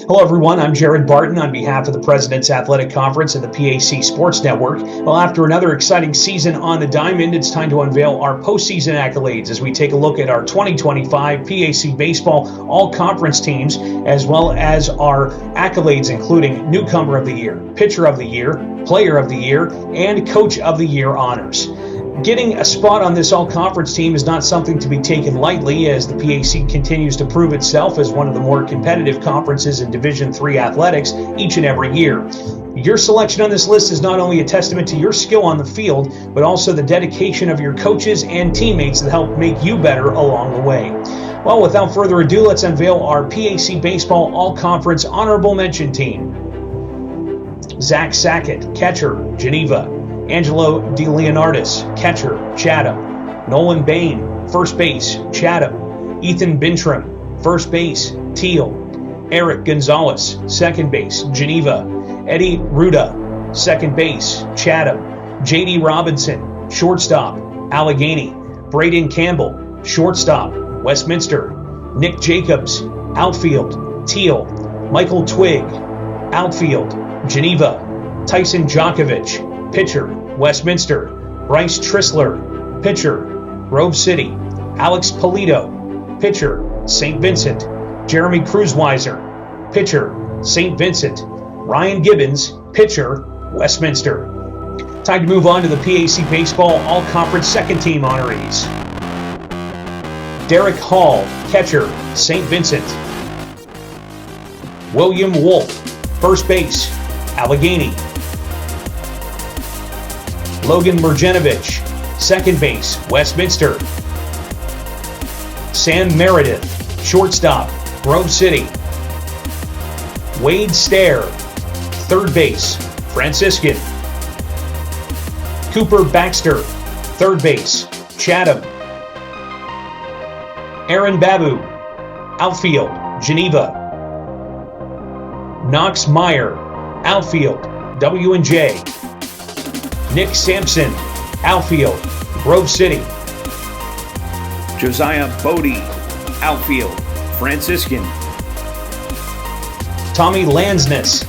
Hello, everyone. I'm Jared Barton on behalf of the President's Athletic Conference and the PAC Sports Network. Well, after another exciting season on the diamond, it's time to unveil our postseason accolades as we take a look at our 2025 PAC Baseball All-Conference teams, as well as our accolades including Newcomer of the Year, Pitcher of the Year, Player of the Year, and Coach of the Year honors. Getting a spot on this all-conference team is not something to be taken lightly, as the PAC continues to prove itself as one of the more competitive conferences in Division III athletics each and every year. Your selection on this list is not only a testament to your skill on the field, but also the dedication of your coaches and teammates that help make you better along the way. Well, without further ado, let's unveil our PAC Baseball All-Conference Honorable Mention team. Zach Sackett, catcher, Geneva. Angelo DeLeonardis, catcher, Chatham. Nolan Bain, first base, Chatham. Ethan Bintrim, first base, Teal. Eric Gonzalez, second base, Geneva. Eddie Ruda, second base, Chatham. J.D. Robinson, shortstop, Allegheny. Braden Campbell, shortstop, Westminster. Nick Jacobs, outfield, Teal. Michael Twigg, outfield, Geneva. Tyson Djokovic, pitcher, Westminster. Bryce Trissler, pitcher, Grove City. Alex Polito, pitcher, St. Vincent. Jeremy Cruzweiser, pitcher, St. Vincent. Ryan Gibbons, pitcher, Westminster. Time to move on to the PAC Baseball All-Conference Second Team honorees. Derek Hall, catcher, St. Vincent. William Wolf, first base, Allegheny. Logan Mergenovich, second base, Westminster. Sam Meredith, shortstop, Grove City. Wade Stair, third base, Franciscan. Cooper Baxter, third base, Chatham. Aaron Babu, outfield, Geneva. Knox Meyer, outfield, W&J. Nick Sampson, outfield, Grove City. Josiah Bodie, outfield, Franciscan. Tommy Lansness,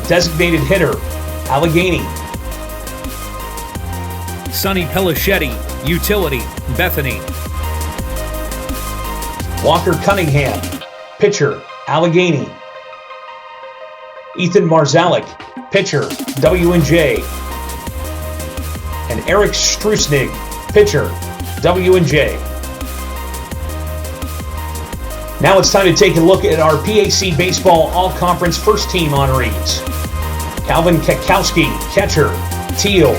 designated hitter, Allegheny. Sonny Pelichetti, utility, Bethany. Walker Cunningham, pitcher, Allegheny. Ethan Marzalik, pitcher, W&J. And Eric Strusnig, pitcher, W&J. Now it's time to take a look at our PAC Baseball All-Conference First Team honorees. Calvin Kakowski, catcher, Teal.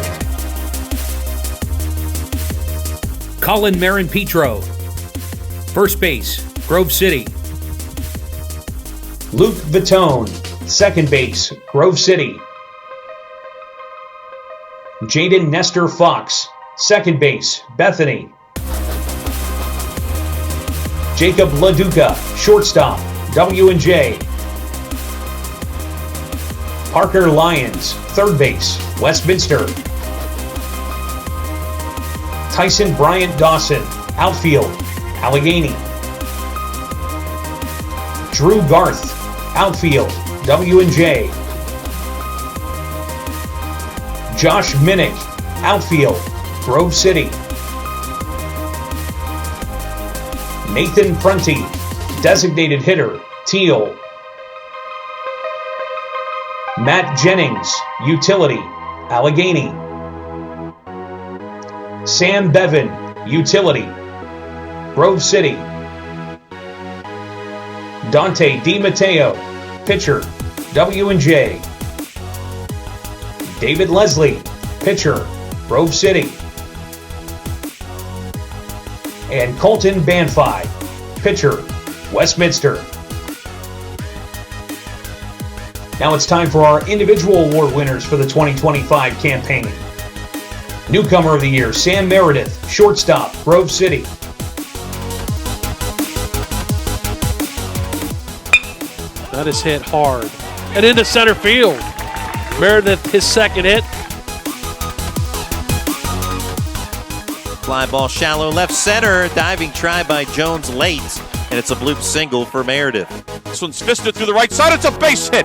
Colin Marin-Petro, first base, Grove City. Luke Vitone, second base, Grove City. Jaden Nestor Fox, second base, Bethany. Jacob LaDuca, shortstop, W&J. Parker Lyons, third base, Westminster. Tyson Bryant Dawson, outfield, Allegheny. Drew Garth, outfield, W&J. Josh Minnick, outfield, Grove City. Nathan Prunty, designated hitter, Teal. Matt Jennings, utility, Allegheny. Sam Bevan, utility, Grove City. Dante DiMatteo, pitcher, W&J. David Leslie, pitcher, Grove City. And Colton Banfi, pitcher, Westminster. Now it's time for our individual award winners for the 2025 campaign. Newcomer of the Year, Sam Meredith, shortstop, Grove City. That is hit hard. And into center field. Meredith, his second hit. Fly ball shallow left center. Diving try by Jones late. And it's a bloop single for Meredith. This one's fisted through the right side. It's a base hit.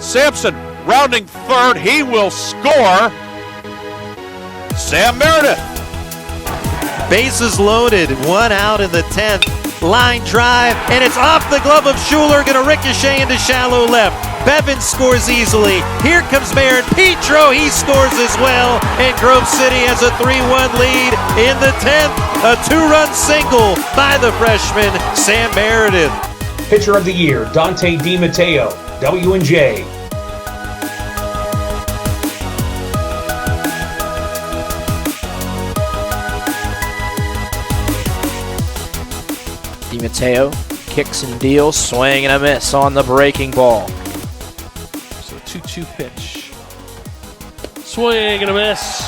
Sampson rounding third. He will score. Sam Meredith. Bases loaded, 1 out in the 10th. Line drive, and it's off the glove of Schuler, going to ricochet into shallow left. Bevan scores easily. Here comes Marin Petro. He scores as well, and Grove City has a 3-1 lead in the 10th. A 2-run single by the freshman, Sam Meredith. Pitcher of the Year, Dante DiMatteo, W&J. DiMatteo kicks and deals, swing and a miss on the breaking ball. So 2-2 pitch. Swing and a miss.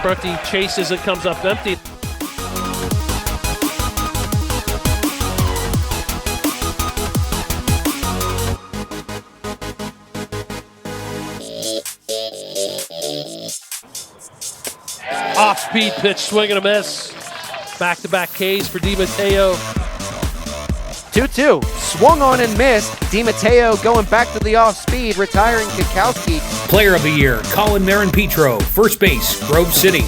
Berkey chases it, comes up empty. Off-speed pitch, swing and a miss. Back-to-back Ks for DiMatteo. 2-2, swung on and missed. DiMatteo going back to the off-speed, retiring Kikowski. Player of the Year, Colin Marin Petro, first base, Grove City.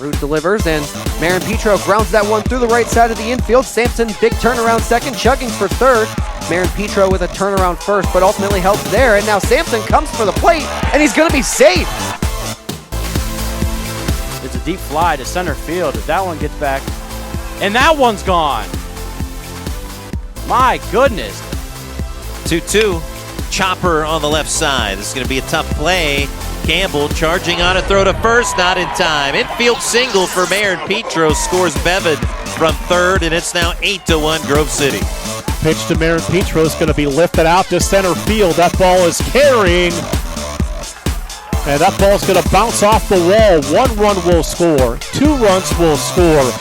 Root delivers, and Marin Petro grounds that one through the right side of the infield. Sampson, big turnaround second, chugging for third. Marin Petro with a turnaround first, but ultimately helps there. And now Sampson comes for the plate, and he's going to be safe. It's a deep fly to center field. If that one gets back, and that one's gone. My goodness. 2-2. Chopper on the left side. This is going to be a tough play. Campbell charging on a throw to first, not in time. Infield single for Marin Petro, scores Bevan from third, and it's now 8-1 Grove City. Pitch to Marin Petro is going to be lifted out to center field. That ball is carrying, and that ball's going to bounce off the wall. 1 run will score. 2 runs will score.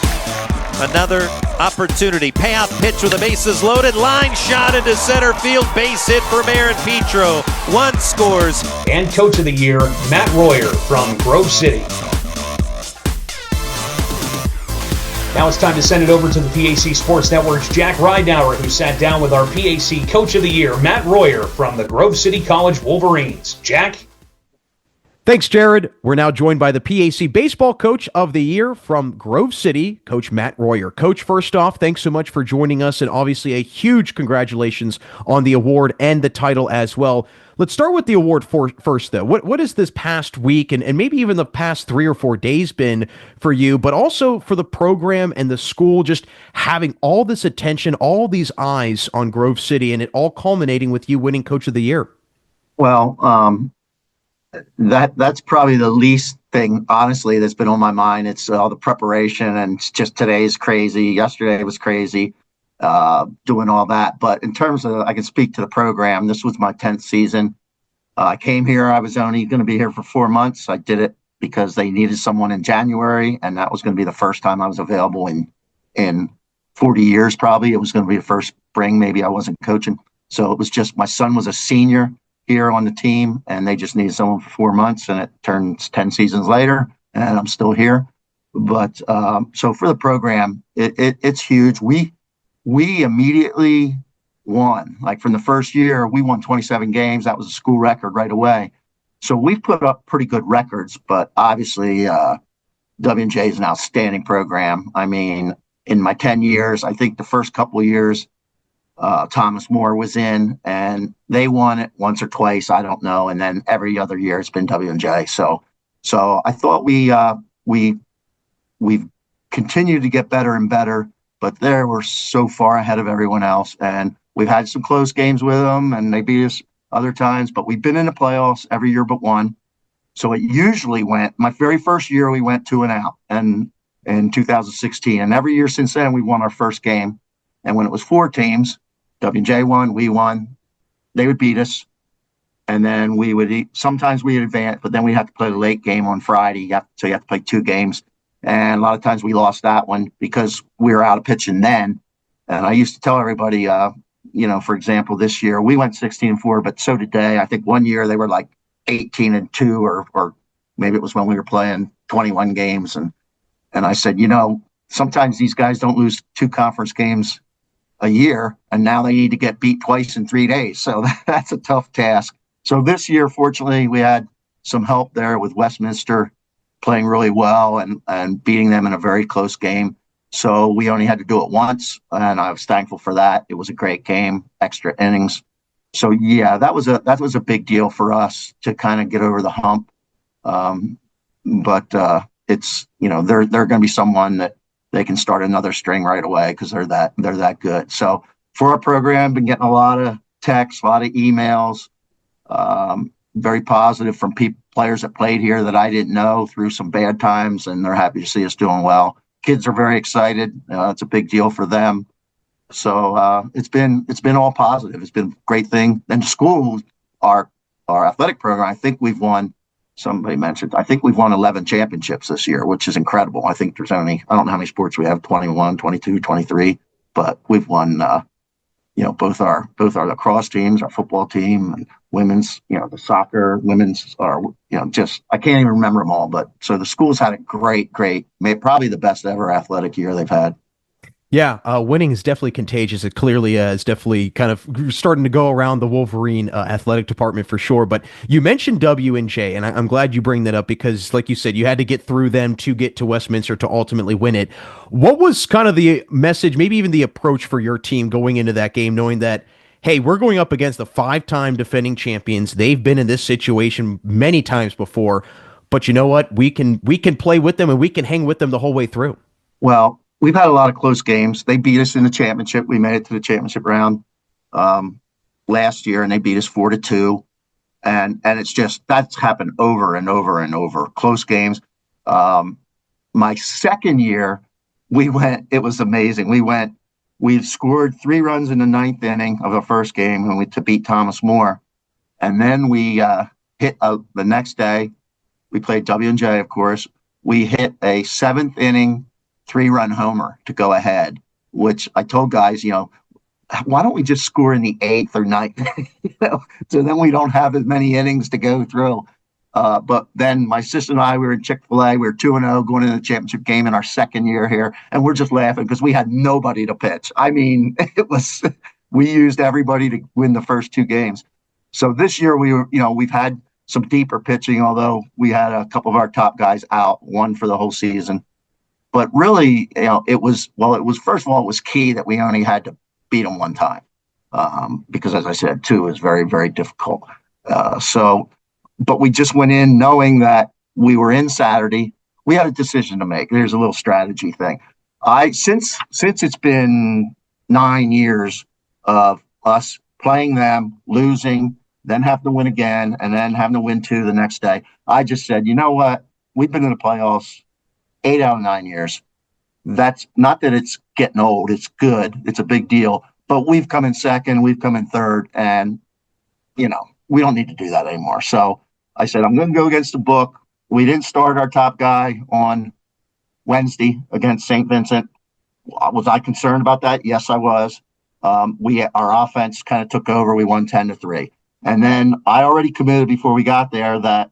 Another opportunity. Payoff pitch with the bases loaded. Line shot into center field. Base hit for Marin Petro. 1 scores. And Coach of the Year, Matt Royer from Grove City. Now it's time to send it over to the PAC Sports Network's Jack Ridenauer, who sat down with our PAC Coach of the Year, Matt Royer from the Grove City College Wolverines. Jack? Thanks, Jared. We're now joined by the PAC Baseball Coach of the Year from Grove City, Coach Matt Royer. Coach, first off, thanks so much for joining us, and obviously a huge congratulations on the award and the title as well. Let's start with the award first, though. What has this past week and maybe even the past 3 or 4 days been for you, but also for the program and the school, just having all this attention, all these eyes on Grove City, and it all culminating with you winning Coach of the Year? Well, that's probably the least thing, honestly, that's been on my mind. It's all the preparation, and it's just today's crazy. Yesterday was crazy, doing all that. But in terms of, I can speak to the program. This was my 10th season. I came here. I was only going to be here for 4 months. I did it because they needed someone in January, and that was going to be the first time I was available in 40 years, probably. It was going to be the first spring. Maybe I wasn't coaching. So it was just, my son was a senior here on the team, and they just needed someone for 4 months, and it turns 10 seasons later, and I'm still here. But so for the program, it's huge. We immediately won. Like from the first year, we won 27 games. That was a school record right away. So we've put up pretty good records, but obviously W&J is an outstanding program. I mean, in my 10 years, I think the first couple of years, Thomas More was in, and they won it once or twice, I don't know, and then every other year it's been W&J. So I thought we've continued to get better and better, but we're so far ahead of everyone else, and we've had some close games with them, and they beat us other times, but we've been in the playoffs every year but one. So it usually went, my very first year we went 2-0 and in 2016, and every year since then we won our first game. And when it was 4 teams, W&J won, we won, they would beat us. And then sometimes we would advance, but then we had to play the late game on Friday. So you have to play 2 games. And a lot of times we lost that one because we were out of pitching then. And I used to tell everybody, for example, this year we went 16-4, but so did they. I think one year they were like 18-2, or maybe it was when we were playing 21 games. And I said, sometimes these guys don't lose 2 conference games a year, and now they need to get beat twice in 3 days. So that's a tough task. So this year, fortunately, we had some help there with Westminster playing really well and beating them in a very close game. So we only had to do it once, and I was thankful for that. It was a great game, extra innings. So yeah, that was a big deal for us to kind of get over the hump. But it's, they're going to be someone that they can start another string right away because they're that good. So for our program, been getting a lot of texts, a lot of emails, very positive from players that played here that I didn't know through some bad times, and they're happy to see us doing well. Kids are very excited. It's a big deal for them. So it's been all positive. It's been a great thing. And school, our athletic program, I think we've won. Somebody mentioned, I think we've won 11 championships this year, which is incredible. I think there's only, I don't know how many sports we have, 21, 22, 23, but we've won, both our lacrosse teams, our football team, and women's, the soccer, women's are, just, I can't even remember them all. But so the school's had a great, probably the best ever athletic year they've had. Yeah, winning is definitely contagious. It clearly is definitely kind of starting to go around the Wolverine athletic department for sure. But you mentioned W&J, and I'm glad you bring that up because, like you said, you had to get through them to get to Westminster to ultimately win it. What was kind of the message, maybe even the approach for your team going into that game, knowing that, hey, we're going up against the 5-time defending champions. They've been in this situation many times before, but you know what? We can play with them and we can hang with them the whole way through. Well, we've had a lot of close games. They beat us in the championship. We made it to the championship round last year, and they beat us 4-2. And it's just, that's happened over and over and over. Close games. My second year, it was amazing. We scored 3 runs in the 9th inning of the first game and to beat Thomas More. And then we hit the next day, we played W&J, of course. We hit a 7th inning 3-run homer to go ahead, which I told guys, why don't we just score in the 8th or 9th? So then we don't have as many innings to go through. But then my sister and I, we were in Chick-fil-A. We were 2-0 going into the championship game in our second year here. And we're just laughing because we had nobody to pitch. I mean, we used everybody to win the first 2 games. So this year we've had some deeper pitching, although we had a couple of our top guys out, one for the whole season. But really, it was first of all, it was key that we only had to beat them 1 time. Because as I said, 2 is very, very difficult. But we just went in knowing that we were in Saturday. We had a decision to make. There's a little strategy thing. Since it's been 9 years of us playing them, losing, then having to win again, and then having to win 2 the next day, I just said, you know what? We've been in the playoffs 8 out of 9 years. That's not that it's getting old. It's good. It's a big deal. But we've come in second. We've come in third. And, we don't need to do that anymore. So I said, I'm going to go against the book. We didn't start our top guy on Wednesday against St. Vincent. Was I concerned about that? Yes, I was. Our offense kind of took over. We won 10-3. And then I already committed before we got there that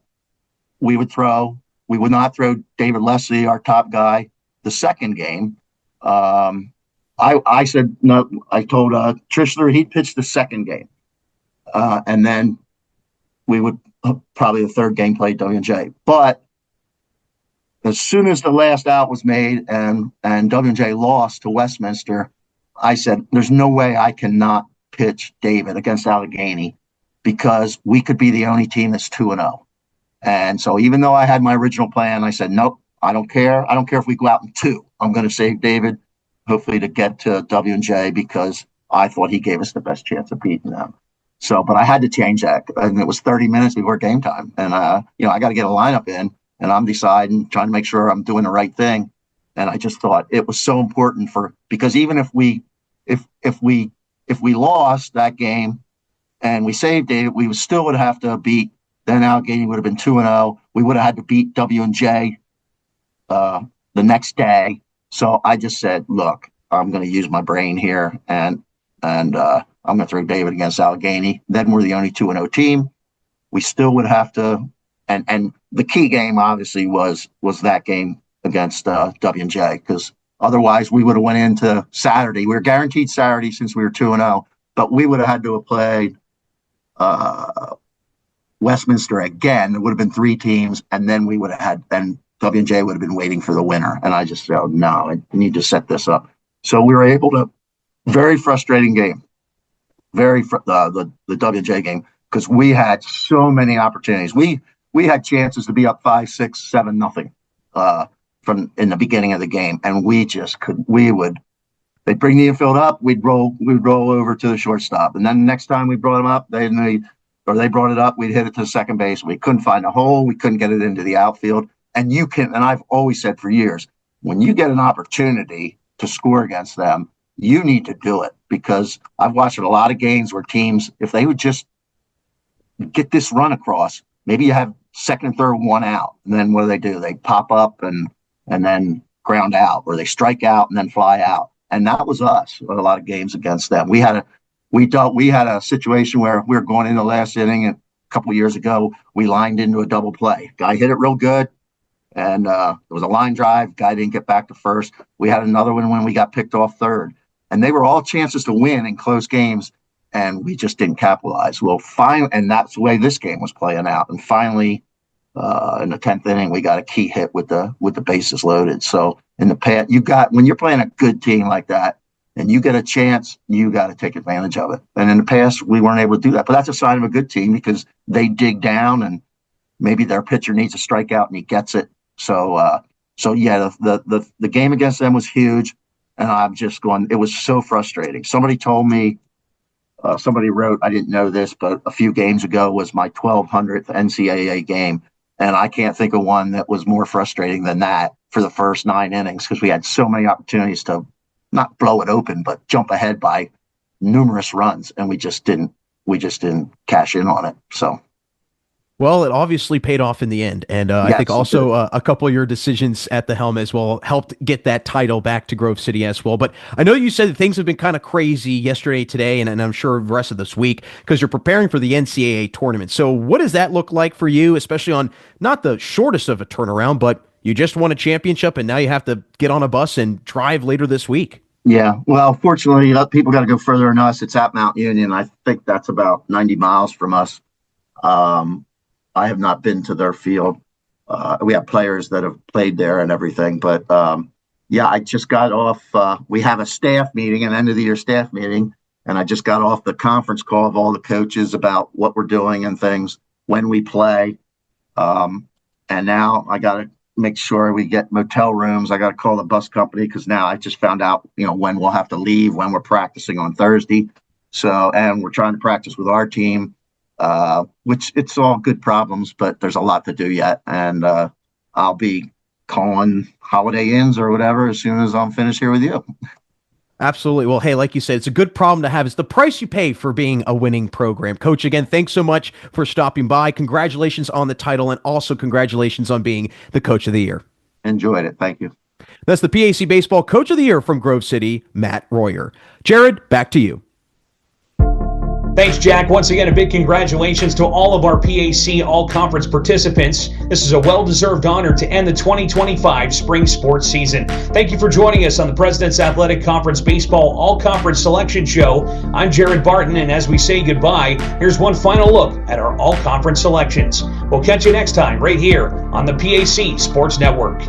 we would not throw David Leslie, our top guy, the second game. I said, no, I told Trishler he'd pitch the second game. And then we would probably the third game play W&J. But as soon as the last out was made and W&J lost to Westminster, I said, there's no way I cannot pitch David against Allegheny because we could be the only team that's 2-0. And so even though I had my original plan, I said, nope, I don't care. I don't care if we go out in 2. I'm going to save David, hopefully to get to W&J because I thought he gave us the best chance of beating them. So, but I had to change that. And it was 30 minutes before game time. And, I got to get a lineup in and I'm trying to make sure I'm doing the right thing. And I just thought it was so important because even if we lost that game and we saved David, we still would have to beat. Then Allegheny would have been 2-0. We would have had to beat W&J the next day. So I just said, look, I'm going to use my brain here and I'm going to throw David against Allegheny. Then we're the only 2-0 team. We still would have to, and the key game obviously was that game against W&J because Otherwise, we would have went into Saturday. We were guaranteed Saturday since we were 2-0, but we would have had to have played Westminster again. It would have been 3 teams, and then we would have had, then W&J would have been waiting for the winner. And I just said, no, I need to set this up. So we were able to, very frustrating game, the W&J game, because we had so many opportunities. We had chances to be up 5, 6, 7, nothing from in the beginning of the game, and we just could. They'd bring the infield up, we'd roll over to the shortstop, and then the next time we brought them up, they brought it up, we'd hit it to the second base. We couldn't find a hole, we couldn't get it into the outfield. And I've always said for years, when you get an opportunity to score against them, you need to do it, because I've watched a lot of games where teams, if they would just get this run across, maybe you have second and third, 1 out, and then what do? They pop up and then ground out, or they strike out and then fly out. And that was us in a lot of games against them. We had a situation where we were going into the last inning, and a couple of years ago, we lined into a double play. Guy hit it real good, and it was a line drive. Guy didn't get back to first. We had another one when we got picked off third. And they were all chances to win in close games, and we just didn't capitalize. Well, and that's the way this game was playing out. And finally, in the 10th inning, we got a key hit with the bases loaded. So in the past, when you're playing a good team like that, and you get a chance, you got to take advantage of it. And in the past, we weren't able to do that. But that's a sign of a good team, because they dig down, and maybe their pitcher needs a strikeout and he gets it. So yeah, the game against them was huge, and I'm just going. It was so frustrating. Somebody told me. Somebody wrote, I didn't know this, but a few games ago was my 1200th NCAA game. And I can't think of one that was more frustrating than that for the first 9 innings, because we had so many opportunities to not blow it open, but jump ahead by numerous runs. And we just didn't cash in on it. So. Well, it obviously paid off in the end. And I think also a couple of your decisions at the helm as well helped get that title back to Grove City as well. But I know you said that things have been kind of crazy yesterday, today, and I'm sure the rest of this week, because you're preparing for the NCAA tournament. So what does that look like for you, especially on not the shortest of a turnaround, but you just won a championship and now you have to get on a bus and drive later this week? Yeah, well, fortunately, people got to go further than us. It's at Mount Union. I think that's about 90 miles from us. I have not been to their field. We have players that have played there and everything, but yeah, I just got off. We have a staff meeting, an end of the year staff meeting, and I just got off the conference call of all the coaches about what we're doing and things when we play. And now I got to make sure we get motel rooms. I got to call the bus company, because now I just found out, when we'll have to leave, when we're practicing on Thursday. So, and we're trying to practice with our team. Which it's all good problems, but there's a lot to do yet. And I'll be calling Holiday Inns or whatever as soon as I'm finished here with you. Absolutely. Well, hey, like you said, it's a good problem to have. It's the price you pay for being a winning program. Coach, again, thanks so much for stopping by. Congratulations on the title, and also congratulations on being the Coach of the Year. Enjoyed it. Thank you. That's the PAC Baseball Coach of the Year from Grove City, Matt Royer. Jared, back to you. Thanks, Jack. Once again, a big congratulations to all of our PAC All-Conference participants. This is a well-deserved honor to end the 2025 spring sports season. Thank you for joining us on the President's Athletic Conference Baseball All-Conference Selection Show. I'm Jared Barton, and as we say goodbye, here's one final look at our All-Conference selections. We'll catch you next time right here on the PAC Sports Network.